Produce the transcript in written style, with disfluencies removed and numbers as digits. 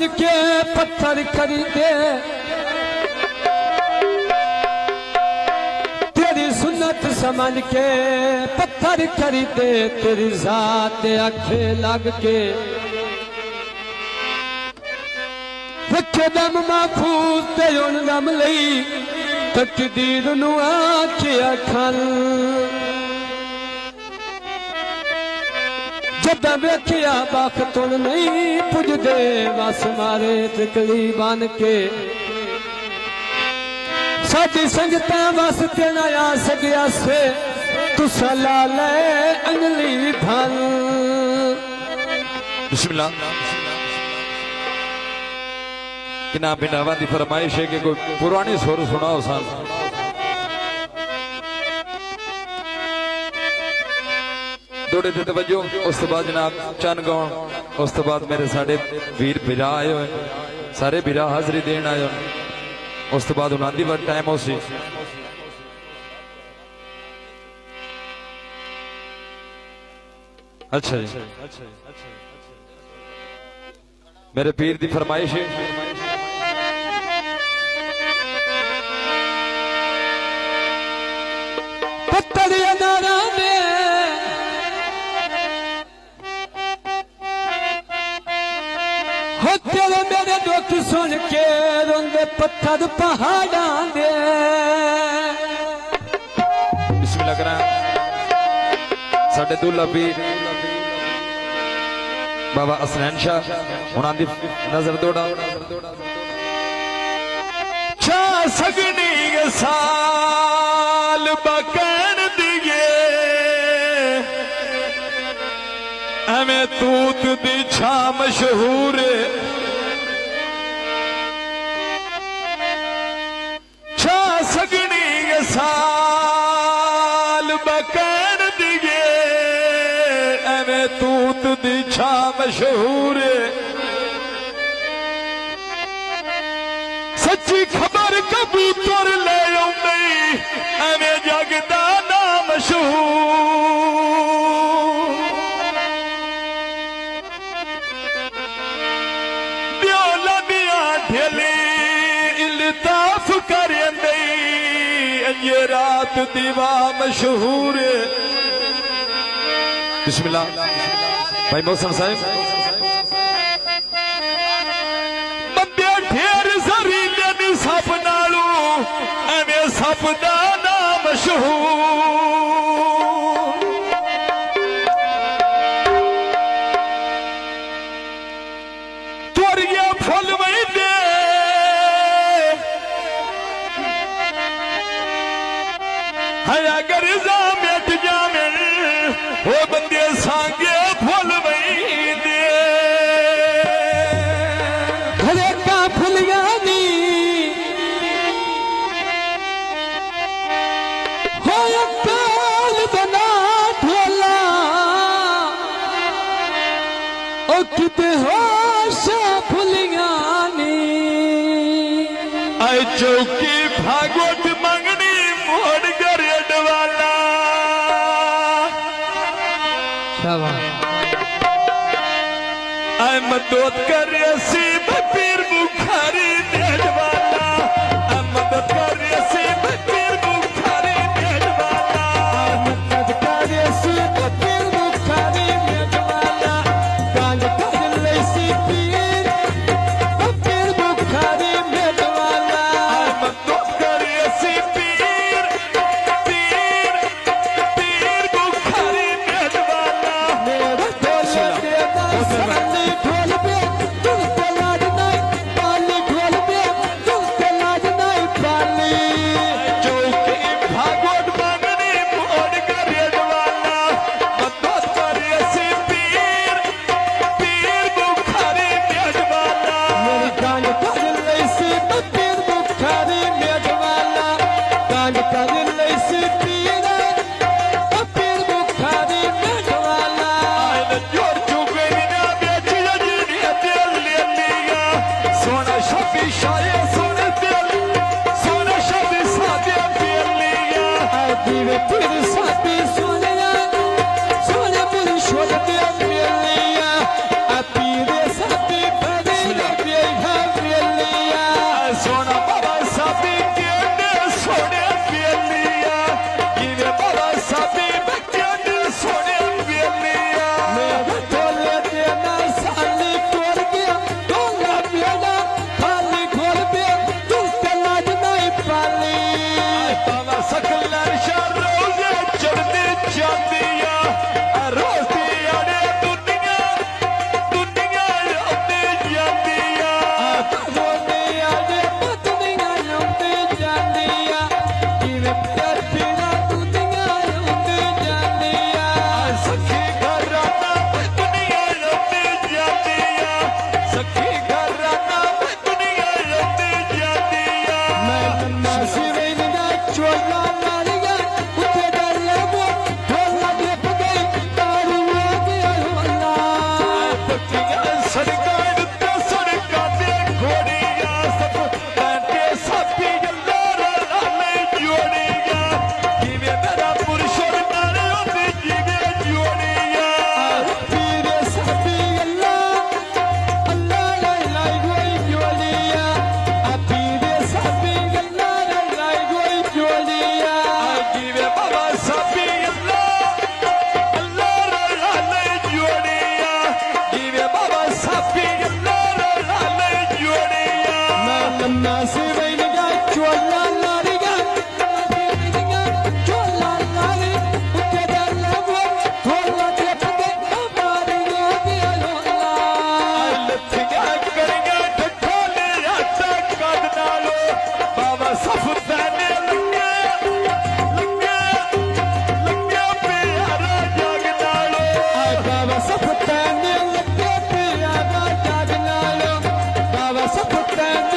समझ के पत्थर खरीदे, तेरी सुन्नत समझ के पत्थर खरीदे, तेरी जात आखे लग के रखे दम महफूज ते उन दम लई तकदीर नू आखिया खल। जद वेखिया बख्त नहीं पुजदे, बस मारे तिकली बन के साडी संगता वास्ते न आ सकिया से तुसा ला ले अंगली भल। बिस्मिल्लाह। किना बिनावा दी फरमाइश है कि कोई पुरानी सुर सुनाओ सान। थोड़े ते तवज्जो, उस तो बाद जनाब चन गाउन, उस तो बाद मेरे साडे वीर बिरा आए हुए, सारे बिरा हाजरी देन आए हुए, उस तो बाद उन्हां दी वक्त टाइम होसी। अच्छा जी, मेरे पीर दी फरमाइश है पत्थरिया नारा ने हो तेरे मेरे दुख सुन के रोंदे पत्थर पहाड़ां दे। बिस्मिल्लाह करा साडे दूल्हा पीर बाबा असनैन शाह उन्हां दी नजर दौड़ा। छा सगनी के साल बकन दिए हमें तूत दी छा मशहूर। छा सगनी के साल बकन दिए हमें तूत दी छा मशहूर। सच्ची खबर कबूतर ले आउंदी एवें जगदा ना मशहूर। ब्योला दिया ढेली इल्ताफ करेंदी ये रात दीवा मशहूर। बिस्मिल्लाह भाई मोहसन साहब। सप नालू एवें सप दा ना मशहूर। तुरिया फुल वहींदे है अगर जा मिट जावे वो बंदे सांगे फुल वहींदे। घरे का फुलिया किते होश फुलियानी आई चौकी भागवत मंगनी मोड़ गरेड वाला। आई मदद करे सी पीर बुखारी देड वाला। आई मदद करे सी पीर बुखारी देड वाला। मदद करे सी पीर बुखारी देड वाला। कांड कर ले सी पीर बुखारी देड वाला। आई मदद करे सी पीर बुखारी देड वाला। मेरा ढोल देना साली ढोल पे तुम पे लाड नहीं पाली ढोल पे तुम पे लाड नहीं पाली। चौकी भागवत मंगनी मोड़ गरेड वाला। मदद करे सी पीर बुखारी देड वाला। मेरी कांड कर ले सी पीर बुखारी देड वाला। कांड कर ले सी पीर बुखारी देड वाला। आयन जोर चुके ना बेच जजीनी दिल ले लिया। सोना शफी शाये सोने दिल सोना शफी सादे दिल लिया। आई दीवे पीर साथी सोनिया सोने मुझे छोड़ दे मिलिया। आ पीर साथी बड़ी घोड़िया सब तांटे सापी गल्ला लाले जोड़िया जीवे मेरा पुरुषों नारे होते जीवे जोड़िया पीरे साबी अल्लाह अल्लाह लाई लाई गोई जोलिया पीरे साबी अल्लाह लाई लाई गोई जोलिया जीवे बाबा सापी अल्लाह लाले जोड़िया जीवे बाबा सापी अल्लाह लाले जोड़िया नन्ना से वैनगा चोला लारिगा चोला लारी उते दल्ला वो थोला ते पते हमारी गोदी अलोला लथिया करेगा ठठोले राता कद नालो बाबा सफ ताने लगे प्यारा जग नालो बाबा सब तैने लगे प्यारा जाग नालो बाबा सब तैने